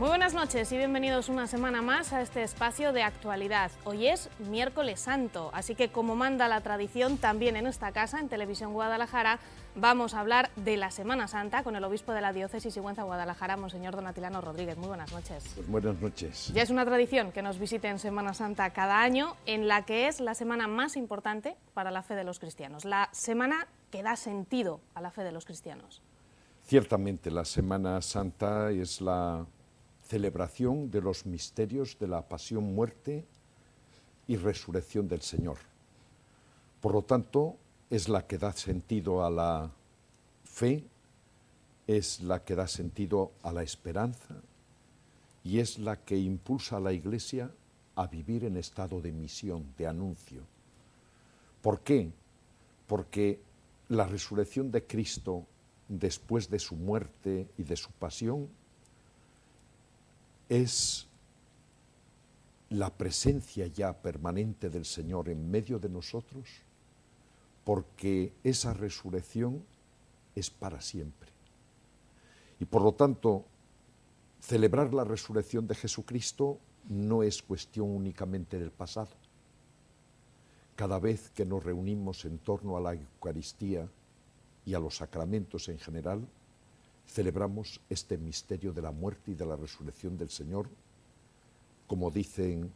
Muy buenas noches y bienvenidos una semana más a este espacio de actualidad. Hoy es miércoles santo, así que como manda la tradición, también en esta casa, en Televisión Guadalajara, vamos a hablar de la Semana Santa con el obispo de la Diócesis Sigüenza-Guadalajara, Monseñor Don Atilano Rodríguez. Muy buenas noches. Pues buenas noches. Ya es una tradición que nos visite en Semana Santa cada año, en la que es la semana más importante para la fe de los cristianos, la semana que da sentido a la fe de los cristianos. Ciertamente, la Semana Santa es la celebración de los misterios de la pasión, muerte y resurrección del Señor. Por lo tanto, es la que da sentido a la fe, es la que da sentido a la esperanza y es la que impulsa a la Iglesia a vivir en estado de misión, de anuncio. ¿Por qué? Porque la resurrección de Cristo después de su muerte y de su pasión es la presencia ya permanente del Señor en medio de nosotros, porque esa resurrección es para siempre. Y por lo tanto, celebrar la resurrección de Jesucristo no es cuestión únicamente del pasado. Cada vez que nos reunimos en torno a la Eucaristía y a los sacramentos en general, celebramos este misterio de la muerte y de la resurrección del Señor, como dice en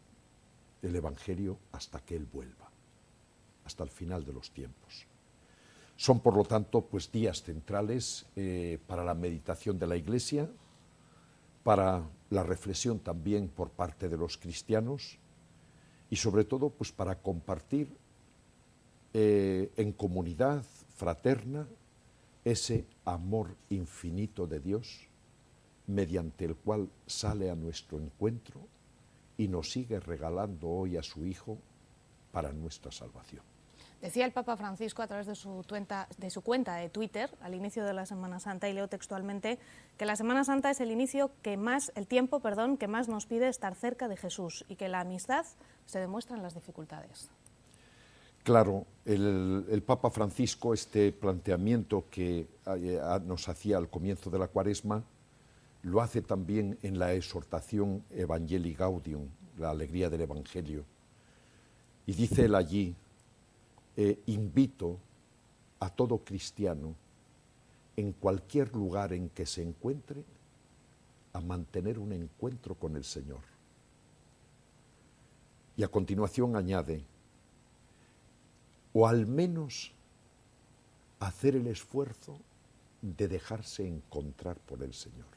el Evangelio, hasta que Él vuelva, hasta el final de los tiempos. Son, por lo tanto, pues días centrales para la meditación de la Iglesia, para la reflexión también por parte de los cristianos y sobre todo pues para compartir en comunidad fraterna ese amor infinito de Dios, mediante el cual sale a nuestro encuentro y nos sigue regalando hoy a su Hijo para nuestra salvación. Decía el Papa Francisco a través de su cuenta de Twitter al inicio de la Semana Santa, y leo textualmente, que la Semana Santa es el tiempo que más nos pide estar cerca de Jesús y que la amistad se demuestra en las dificultades. Claro, el Papa Francisco, este planteamiento que nos hacía al comienzo de la Cuaresma, lo hace también en la exhortación Evangelii Gaudium, la alegría del Evangelio. Y dice él allí, invito a todo cristiano, en cualquier lugar en que se encuentre, a mantener un encuentro con el Señor. Y a continuación añade, o al menos hacer el esfuerzo de dejarse encontrar por el Señor.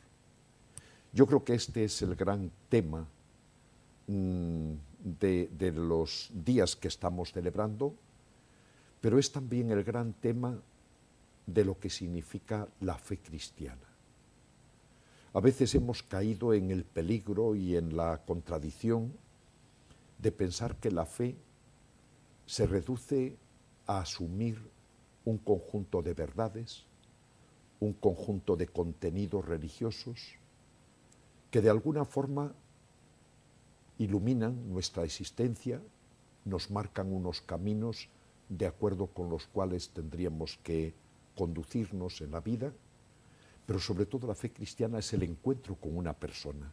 Yo creo que este es el gran tema de los días que estamos celebrando, pero es también el gran tema de lo que significa la fe cristiana. A veces hemos caído en el peligro y en la contradicción de pensar que la fe se reduce a asumir un conjunto de verdades, un conjunto de contenidos religiosos que de alguna forma iluminan nuestra existencia, nos marcan unos caminos de acuerdo con los cuales tendríamos que conducirnos en la vida, pero sobre todo la fe cristiana es el encuentro con una persona,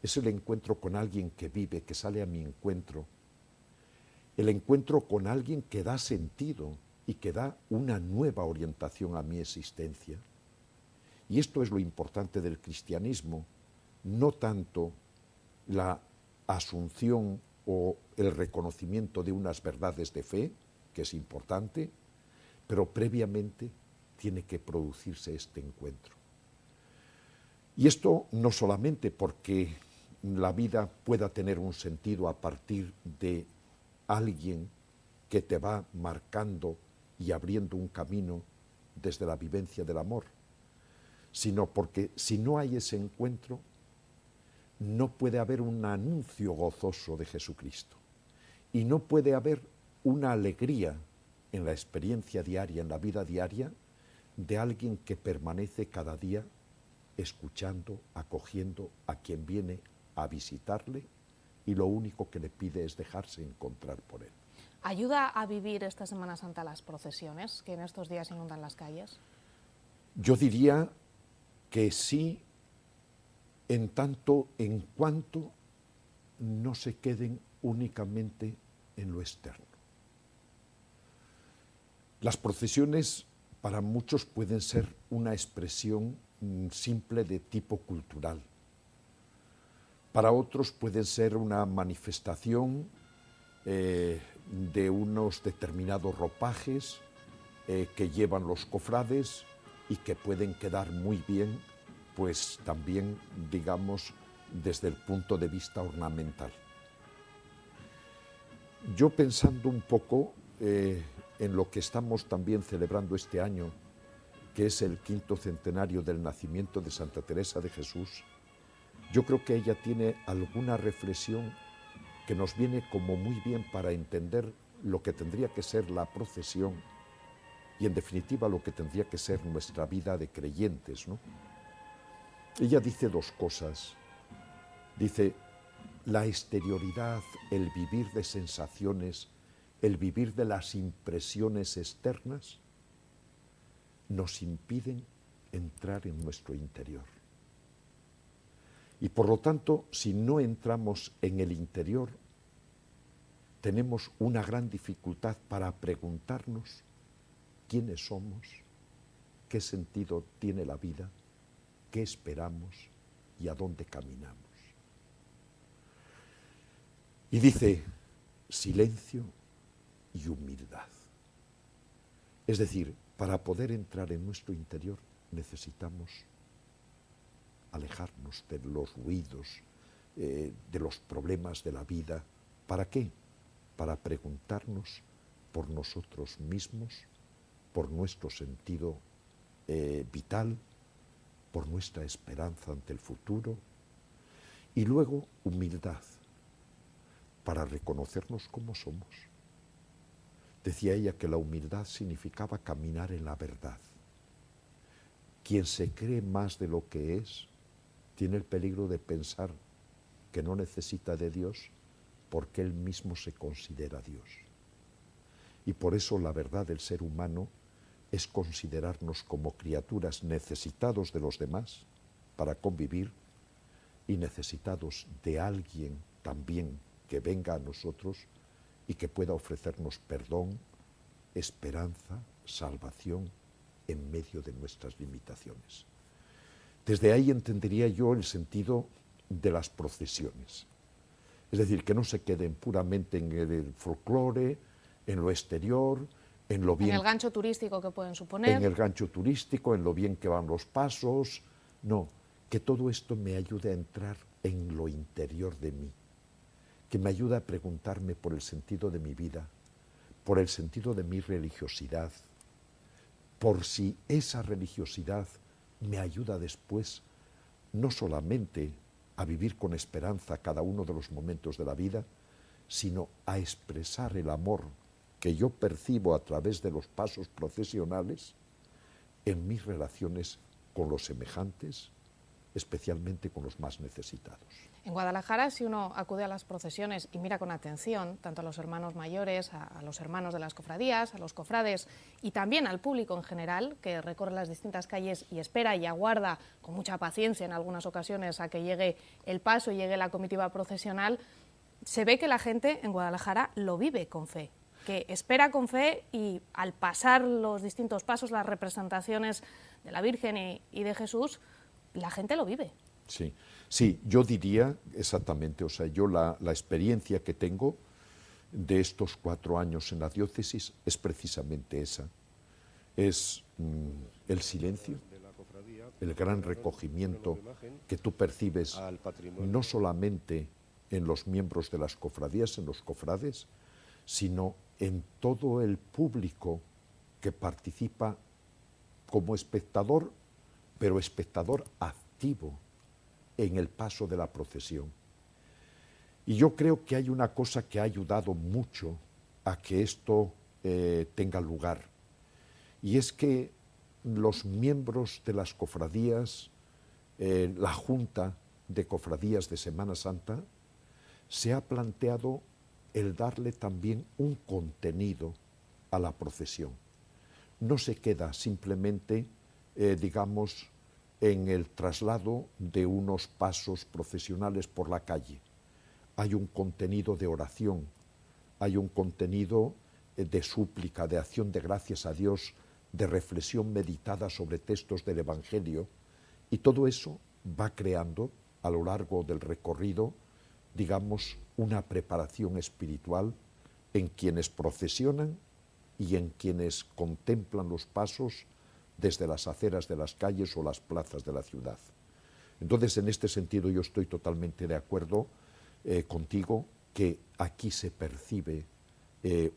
es el encuentro con alguien que vive, que sale a mi encuentro, el encuentro con alguien que da sentido y que da una nueva orientación a mi existencia. Y esto es lo importante del cristianismo, no tanto la asunción o el reconocimiento de unas verdades de fe, que es importante, pero previamente tiene que producirse este encuentro. Y esto no solamente porque la vida pueda tener un sentido a partir de alguien que te va marcando y abriendo un camino desde la vivencia del amor, sino porque si no hay ese encuentro, no puede haber un anuncio gozoso de Jesucristo y no puede haber una alegría en la experiencia diaria, en la vida diaria, de alguien que permanece cada día escuchando, acogiendo a quien viene a visitarle y lo único que le pide es dejarse encontrar por él. ¿Ayuda a vivir esta Semana Santa las procesiones que en estos días inundan las calles? Yo diría que sí, en tanto en cuanto no se queden únicamente en lo externo. Las procesiones para muchos pueden ser una expresión simple de tipo cultural. Para otros pueden ser una manifestación de unos determinados ropajes que llevan los cofrades y que pueden quedar muy bien, pues también, digamos, desde el punto de vista ornamental. Yo pensando un poco en lo que estamos también celebrando este año, que es el 5º centenario del nacimiento de Santa Teresa de Jesús, yo creo que ella tiene alguna reflexión que nos viene como muy bien para entender lo que tendría que ser la procesión y en definitiva lo que tendría que ser nuestra vida de creyentes, ¿no? Ella dice dos cosas. Dice, la exterioridad, el vivir de sensaciones, el vivir de las impresiones externas, nos impiden entrar en nuestro interior. Y por lo tanto, si no entramos en el interior, tenemos una gran dificultad para preguntarnos quiénes somos, qué sentido tiene la vida, qué esperamos y a dónde caminamos. Y dice, silencio y humildad. Es decir, para poder entrar en nuestro interior necesitamos alejarnos de los ruidos, de los problemas de la vida. ¿Para qué? Para preguntarnos por nosotros mismos, por nuestro sentido vital, por nuestra esperanza ante el futuro. Y luego humildad, para reconocernos como somos. Decía ella que la humildad significaba caminar en la verdad. Quien se cree más de lo que es, tiene el peligro de pensar que no necesita de Dios porque él mismo se considera Dios. Y por eso la verdad del ser humano es considerarnos como criaturas necesitados de los demás para convivir y necesitados de alguien también que venga a nosotros y que pueda ofrecernos perdón, esperanza, salvación en medio de nuestras limitaciones. Desde ahí entendería yo el sentido de las procesiones. Es decir, que no se queden puramente en el folclore, en lo exterior, en lo bien... En el gancho turístico que pueden suponer. En el gancho turístico, en lo bien que van los pasos. No, que todo esto me ayude a entrar en lo interior de mí, que me ayude a preguntarme por el sentido de mi vida, por el sentido de mi religiosidad, por si esa religiosidad me ayuda después no solamente a vivir con esperanza cada uno de los momentos de la vida, sino a expresar el amor que yo percibo a través de los pasos procesionales en mis relaciones con los semejantes, especialmente con los más necesitados. En Guadalajara, si uno acude a las procesiones y mira con atención tanto a los hermanos mayores, a los hermanos de las cofradías, a los cofrades y también al público en general, que recorre las distintas calles y espera y aguarda con mucha paciencia en algunas ocasiones a que llegue el paso y llegue la comitiva procesional, se ve que la gente en Guadalajara lo vive con fe, que espera con fe y al pasar los distintos pasos, las representaciones de la Virgen y de Jesús, la gente lo vive. Sí, sí, yo diría exactamente, o sea, yo la experiencia que tengo de estos 4 años en la diócesis es precisamente esa. Es el silencio, el gran recogimiento que tú percibes no solamente en los miembros de las cofradías, en los cofrades, sino en todo el público que participa como espectador, pero espectador activo en el paso de la procesión. Y yo creo que hay una cosa que ha ayudado mucho a que esto tenga lugar, y es que los miembros de las cofradías, la Junta de Cofradías de Semana Santa, se ha planteado el darle también un contenido a la procesión. No se queda simplemente, digamos, en el traslado de unos pasos procesionales por la calle. Hay un contenido de oración, hay un contenido de súplica, de acción de gracias a Dios, de reflexión meditada sobre textos del Evangelio, y todo eso va creando a lo largo del recorrido, digamos, una preparación espiritual en quienes procesionan y en quienes contemplan los pasos desde las aceras de las calles o las plazas de la ciudad. Entonces, en este sentido, yo estoy totalmente de acuerdo contigo que aquí se percibe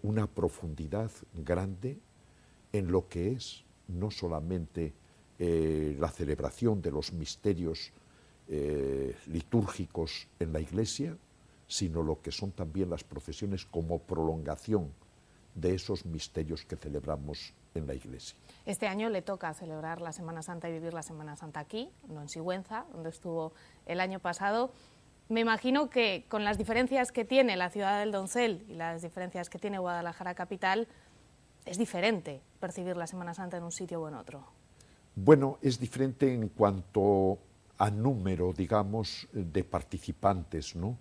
una profundidad grande en lo que es no solamente la celebración de los misterios litúrgicos en la Iglesia, sino lo que son también las procesiones como prolongación de esos misterios que celebramos en la Iglesia. Este año le toca celebrar la Semana Santa y vivir la Semana Santa aquí, no en Sigüenza, donde estuvo el año pasado. Me imagino que con las diferencias que tiene la ciudad del Doncel y las diferencias que tiene Guadalajara capital, es diferente percibir la Semana Santa en un sitio o en otro. Bueno, es diferente en cuanto a número, digamos, de participantes, ¿no?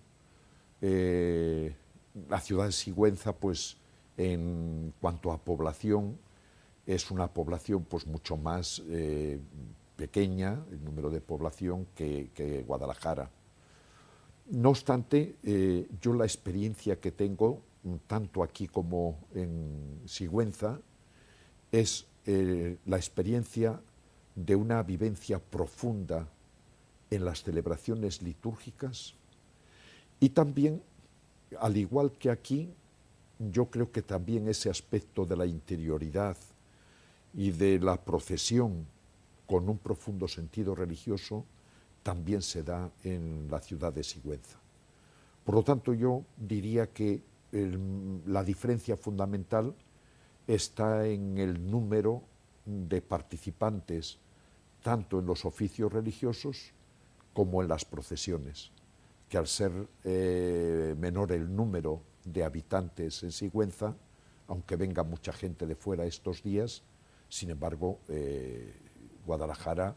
La ciudad de Sigüenza, pues, en cuanto a población, es una población pues mucho más pequeña, el número de población, que Guadalajara. No obstante, yo la experiencia que tengo, tanto aquí como en Sigüenza, es la experiencia de una vivencia profunda en las celebraciones litúrgicas y también, al igual que aquí, yo creo que también ese aspecto de la interioridad y de la procesión con un profundo sentido religioso también se da en la ciudad de Sigüenza. Por lo tanto, yo diría que la diferencia fundamental está en el número de participantes, tanto en los oficios religiosos como en las procesiones, que al ser menor el número de habitantes en Sigüenza, aunque venga mucha gente de fuera estos días, sin embargo, Guadalajara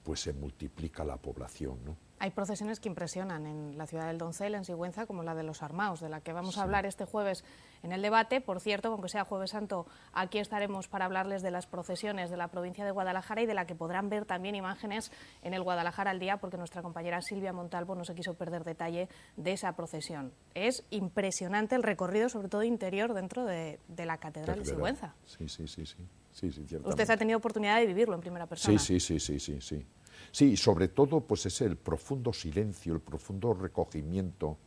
pues se multiplica la población, ¿no? Hay procesiones que impresionan en la ciudad del Doncel, en Sigüenza, como la de los Armaos, de la que vamos a hablar este jueves en el debate. Por cierto, aunque sea Jueves Santo, aquí estaremos para hablarles de las procesiones de la provincia de Guadalajara y de la que podrán ver también imágenes en el Guadalajara al día, porque nuestra compañera Silvia Montalvo no se quiso perder detalle de esa procesión. Es impresionante el recorrido, sobre todo interior, dentro de la Catedral de Sigüenza. Sí, ciertamente. Usted ha tenido oportunidad de vivirlo en primera persona. Sí. Sí, sobre todo pues es el profundo silencio, el profundo recogimiento.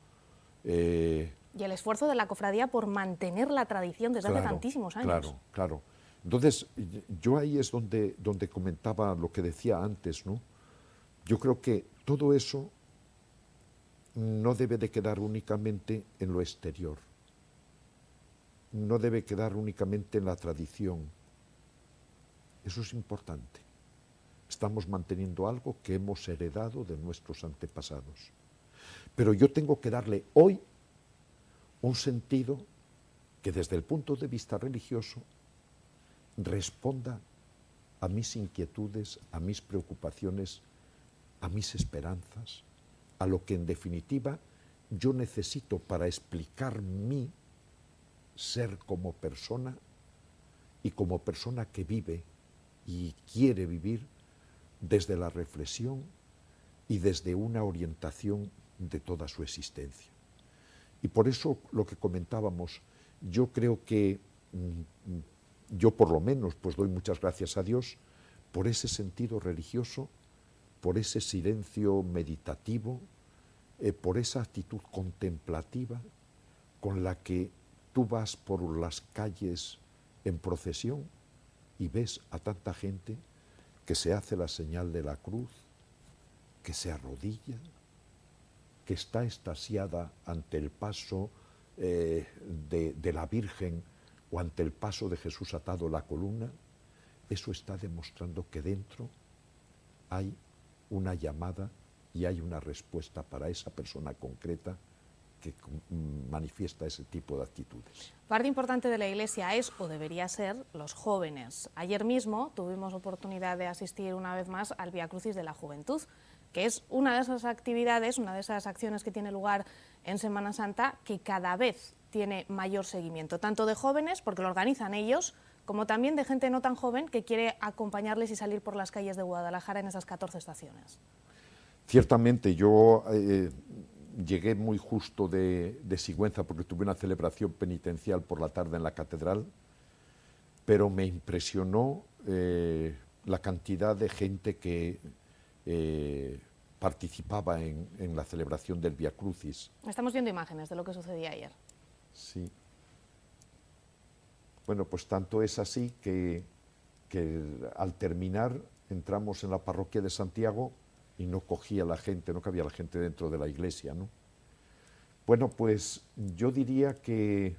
Y el esfuerzo de la cofradía por mantener la tradición desde hace tantísimos años. Claro. Entonces, yo ahí es donde comentaba lo que decía antes, ¿no? Yo creo que todo eso no debe de quedar únicamente en lo exterior, no debe quedar únicamente en la tradición. Eso es importante. Estamos manteniendo algo que hemos heredado de nuestros antepasados. Pero yo tengo que darle hoy un sentido que desde el punto de vista religioso responda a mis inquietudes, a mis preocupaciones, a mis esperanzas, a lo que en definitiva yo necesito para explicar mi ser como persona y como persona que vive y quiere vivir desde la reflexión y desde una orientación de toda su existencia. Y por eso lo que comentábamos, yo creo que yo por lo menos pues doy muchas gracias a Dios por ese sentido religioso, por ese silencio meditativo, por esa actitud contemplativa con la que tú vas por las calles en procesión y ves a tanta gente que se hace la señal de la cruz, que se arrodilla, que está extasiada ante el paso de la Virgen o ante el paso de Jesús atado a la columna. Eso está demostrando que dentro hay una llamada y hay una respuesta para esa persona concreta que manifiesta ese tipo de actitudes. Parte importante de la Iglesia es, o debería ser, los jóvenes. Ayer mismo tuvimos oportunidad de asistir una vez más al Vía Crucis de la Juventud, que es una de esas actividades, una de esas acciones que tiene lugar en Semana Santa, que cada vez tiene mayor seguimiento, tanto de jóvenes, porque lo organizan ellos, como también de gente no tan joven que quiere acompañarles y salir por las calles de Guadalajara en esas 14 estaciones. Ciertamente, yo llegué muy justo de Sigüenza porque tuve una celebración penitencial por la tarde en la catedral, pero me impresionó la cantidad de gente que participaba en la celebración del Vía Crucis. Estamos viendo imágenes de lo que sucedía ayer. Sí. Bueno, pues tanto es así que al terminar entramos en la parroquia de Santiago y no cogía la gente, no cabía la gente dentro de la iglesia, ¿no? Bueno, pues yo diría que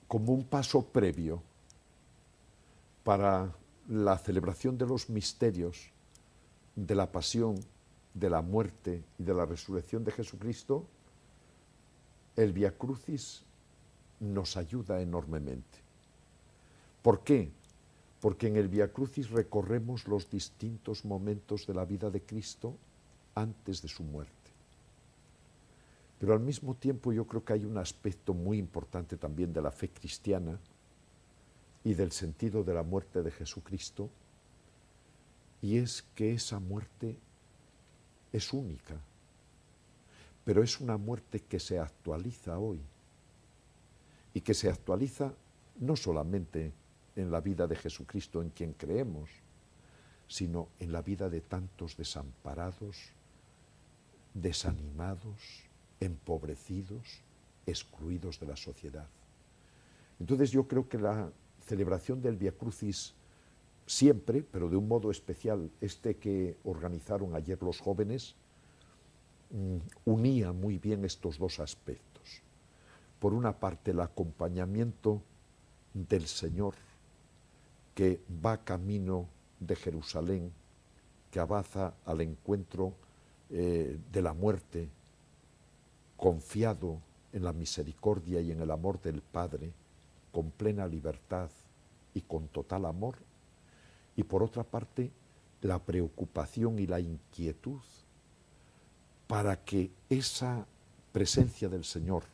como un paso previo para la celebración de los misterios de la pasión, de la muerte y de la resurrección de Jesucristo, el Vía Crucis nos ayuda enormemente. ¿Por qué? Porque en el Vía Crucis recorremos los distintos momentos de la vida de Cristo antes de su muerte. Pero al mismo tiempo yo creo que hay un aspecto muy importante también de la fe cristiana y del sentido de la muerte de Jesucristo, y es que esa muerte es única, pero es una muerte que se actualiza hoy, y que se actualiza no solamente en la vida de Jesucristo en quien creemos, sino en la vida de tantos desamparados, desanimados, empobrecidos, excluidos de la sociedad. Entonces yo creo que la celebración del Vía Crucis siempre, pero de un modo especial, este que organizaron ayer los jóvenes, unía muy bien estos dos aspectos. Por una parte, el acompañamiento del Señor, que va camino de Jerusalén, que avanza al encuentro de la muerte, confiado en la misericordia y en el amor del Padre, con plena libertad y con total amor. Y por otra parte, la preocupación y la inquietud para que esa presencia del Señor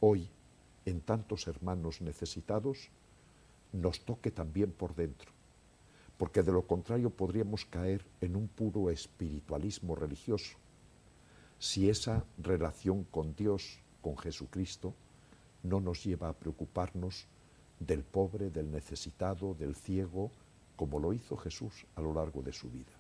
hoy en tantos hermanos necesitados nos toque también por dentro, porque de lo contrario podríamos caer en un puro espiritualismo religioso si esa relación con Dios, con Jesucristo, no nos lleva a preocuparnos del pobre, del necesitado, del ciego, como lo hizo Jesús a lo largo de su vida.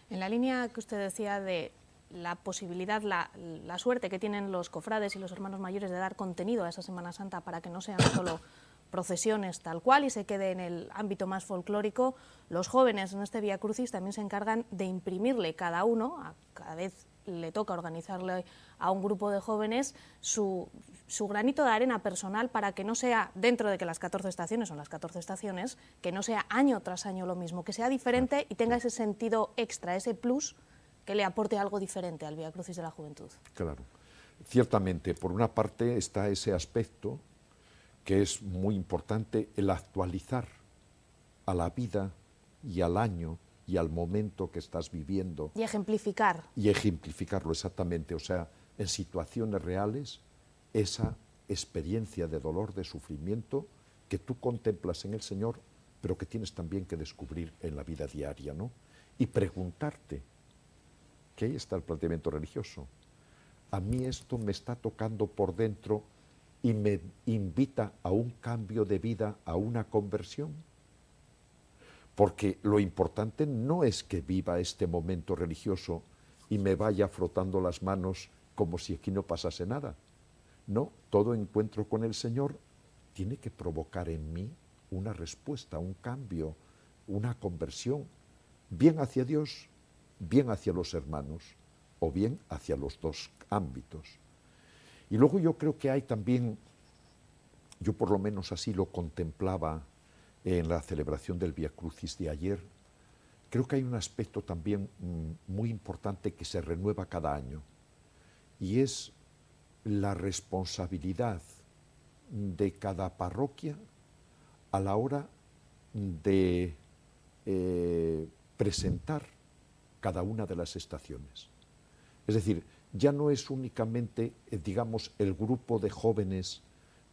En la línea que usted decía de la posibilidad, la suerte que tienen los cofrades y los hermanos mayores de dar contenido a esa Semana Santa para que no sean solo procesiones tal cual y se quede en el ámbito más folclórico, los jóvenes en este Vía Crucis también se encargan de imprimirle cada uno, cada vez le toca organizarle a un grupo de jóvenes su granito de arena personal para que no sea, dentro de que las 14 estaciones son las 14 estaciones, que no sea año tras año lo mismo, que sea diferente y tenga ese sentido extra, ese plus que le aporte algo diferente al Vía Crucis de la Juventud. Claro, ciertamente, por una parte está ese aspecto que es muy importante, el actualizar a la vida y al año y al momento que estás viviendo. Y ejemplificar. Y ejemplificarlo, exactamente, o sea, en situaciones reales, esa experiencia de dolor, de sufrimiento, que tú contemplas en el Señor, pero que tienes también que descubrir en la vida diaria, ¿no? Y preguntarte, que ahí está el planteamiento religioso, a mí esto me está tocando por dentro y me invita a un cambio de vida, a una conversión. Porque lo importante no es que viva este momento religioso y me vaya frotando las manos como si aquí no pasase nada. No, todo encuentro con el Señor tiene que provocar en mí una respuesta, un cambio, una conversión, bien hacia Dios, bien hacia los hermanos, o bien hacia los dos ámbitos. Y luego yo creo que hay también, yo por lo menos así lo contemplaba en la celebración del Vía Crucis de ayer, creo que hay un aspecto también muy importante que se renueva cada año, y es la responsabilidad de cada parroquia a la hora de presentar cada una de las estaciones. Es decir, ya no es únicamente, digamos, el grupo de jóvenes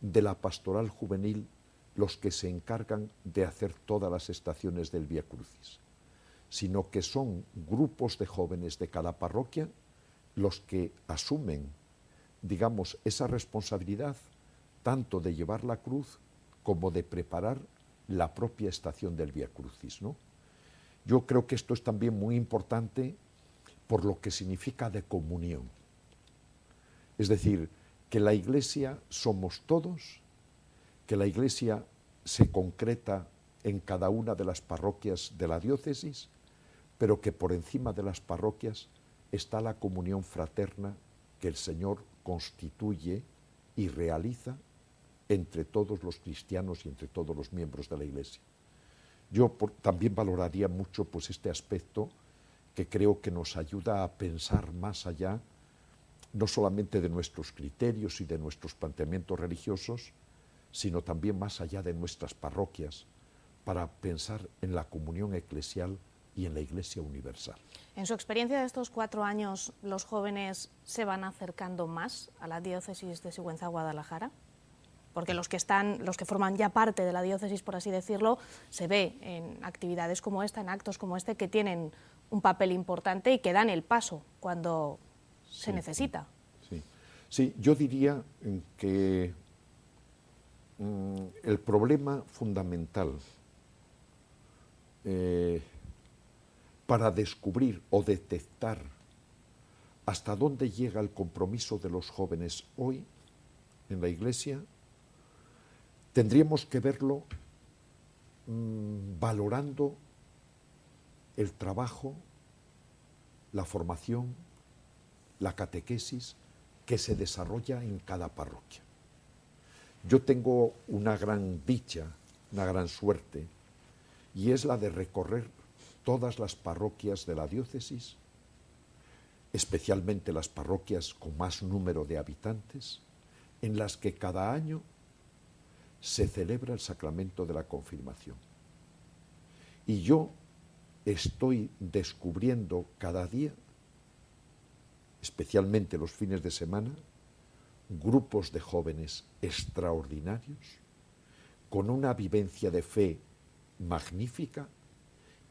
de la pastoral juvenil los que se encargan de hacer todas las estaciones del Vía Crucis, sino que son grupos de jóvenes de cada parroquia los que asumen, digamos, esa responsabilidad tanto de llevar la cruz como de preparar la propia estación del Vía Crucis, ¿no? Yo creo que esto es también muy importante por lo que significa de comunión. Es decir, que la Iglesia somos todos, que la Iglesia se concreta en cada una de las parroquias de la diócesis, pero que por encima de las parroquias está la comunión fraterna que el Señor constituye y realiza entre todos los cristianos y entre todos los miembros de la Iglesia. Yo también valoraría mucho pues, este aspecto que creo que nos ayuda a pensar más allá, no solamente de nuestros criterios y de nuestros planteamientos religiosos, sino también más allá de nuestras parroquias, para pensar en la comunión eclesial y en la Iglesia universal. En su experiencia de estos 4 años, ¿los jóvenes se van acercando más a la diócesis de Sigüenza-Guadalajara? Porque los que forman ya parte de la diócesis, por así decirlo, se ve en actividades como esta, en actos como este, que tienen un papel importante y que dan el paso cuando se necesita. Sí, yo diría que el problema fundamental para descubrir o detectar hasta dónde llega el compromiso de los jóvenes hoy en la Iglesia, tendríamos que verlo valorando el trabajo, la formación, la catequesis que se desarrolla en cada parroquia. Yo tengo una gran dicha, una gran suerte, y es la de recorrer todas las parroquias de la diócesis, especialmente las parroquias con más número de habitantes, en las que cada año se celebra el sacramento de la confirmación. Y yo estoy descubriendo cada día, especialmente los fines de semana, grupos de jóvenes extraordinarios, con una vivencia de fe magnífica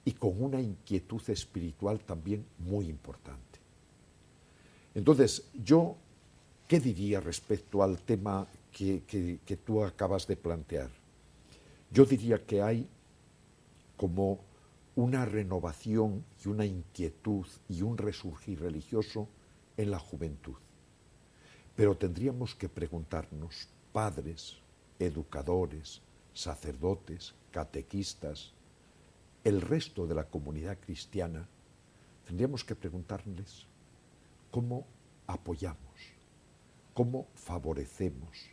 y con una inquietud espiritual también muy importante. Entonces, yo, ¿qué diría respecto al tema que tú acabas de plantear? Yo diría que hay como una renovación y una inquietud y un resurgir religioso en la juventud. Pero tendríamos que preguntarnos, padres, educadores, sacerdotes, catequistas, el resto de la comunidad cristiana, tendríamos que preguntarles cómo apoyamos, cómo favorecemos,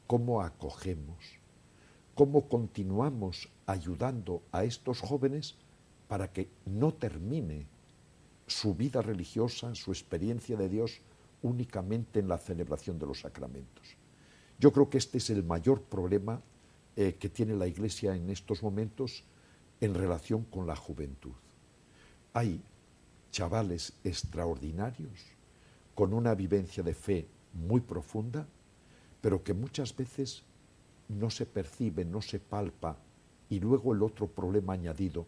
cómo acogemos, cómo continuamos ayudando a estos jóvenes para que no termine su vida religiosa, su experiencia de Dios, únicamente en la celebración de los sacramentos. Yo creo que este es el mayor problema que tiene la Iglesia en estos momentos en relación con la juventud. Hay chavales extraordinarios, con una vivencia de fe muy profunda, pero que muchas veces no se percibe, no se palpa, y luego el otro problema añadido,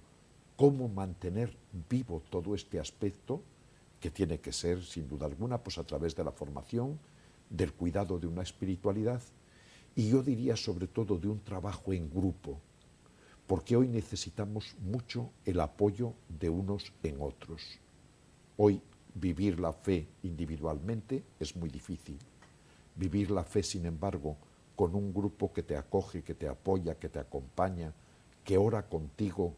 cómo mantener vivo todo este aspecto, que tiene que ser, sin duda alguna, pues a través de la formación, del cuidado de una espiritualidad, y yo diría sobre todo de un trabajo en grupo, porque hoy necesitamos mucho el apoyo de unos en otros. Hoy vivir la fe individualmente es muy difícil. Vivir la fe, sin embargo, con un grupo que te acoge, que te apoya, que te acompaña, que ora contigo,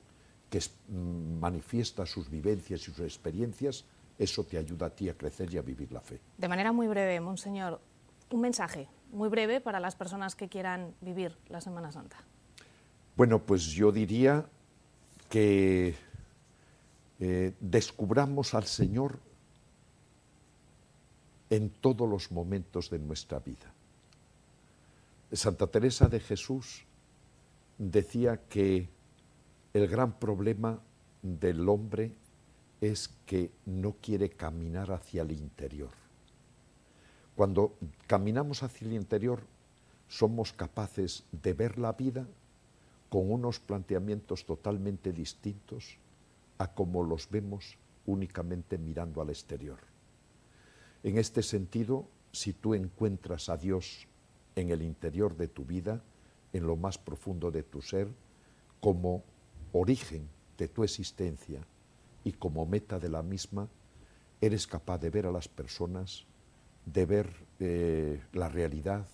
que manifiesta sus vivencias y sus experiencias, eso te ayuda a ti a crecer y a vivir la fe. De manera muy breve, Monseñor, un mensaje muy breve para las personas que quieran vivir la Semana Santa. Bueno, pues yo diría que descubramos al Señor en todos los momentos de nuestra vida. Santa Teresa de Jesús decía que el gran problema del hombre es que no quiere caminar hacia el interior. Cuando caminamos hacia el interior, somos capaces de ver la vida con unos planteamientos totalmente distintos a como los vemos únicamente mirando al exterior. En este sentido, si tú encuentras a Dios en el interior de tu vida, en lo más profundo de tu ser, como origen de tu existencia y como meta de la misma, eres capaz de ver a las personas, de ver la realidad,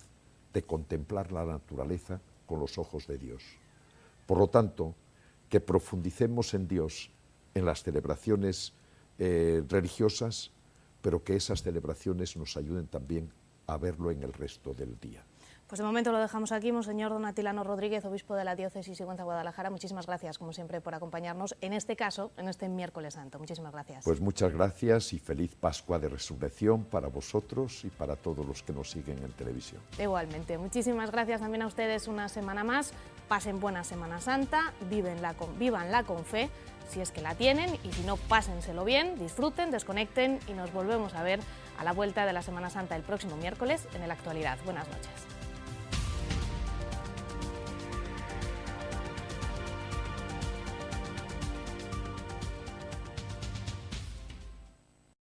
de contemplar la naturaleza con los ojos de Dios. Por lo tanto, que profundicemos en Dios en las celebraciones religiosas, pero que esas celebraciones nos ayuden también a verlo en el resto del día. Pues de momento lo dejamos aquí. Monseñor Don Atilano Rodríguez, obispo de la Diócesis Sigüenza-Guadalajara, muchísimas gracias, como siempre, por acompañarnos en este caso, en este miércoles santo. Muchísimas gracias. Pues muchas gracias y feliz Pascua de Resurrección para vosotros y para todos los que nos siguen en televisión. Igualmente, muchísimas gracias también a ustedes una semana más. Pasen buena Semana Santa, vívanla con fe, si es que la tienen, y si no, pásenselo bien, disfruten, desconecten y nos volvemos a ver a la vuelta de la Semana Santa el próximo miércoles en el Actualidad. Buenas noches.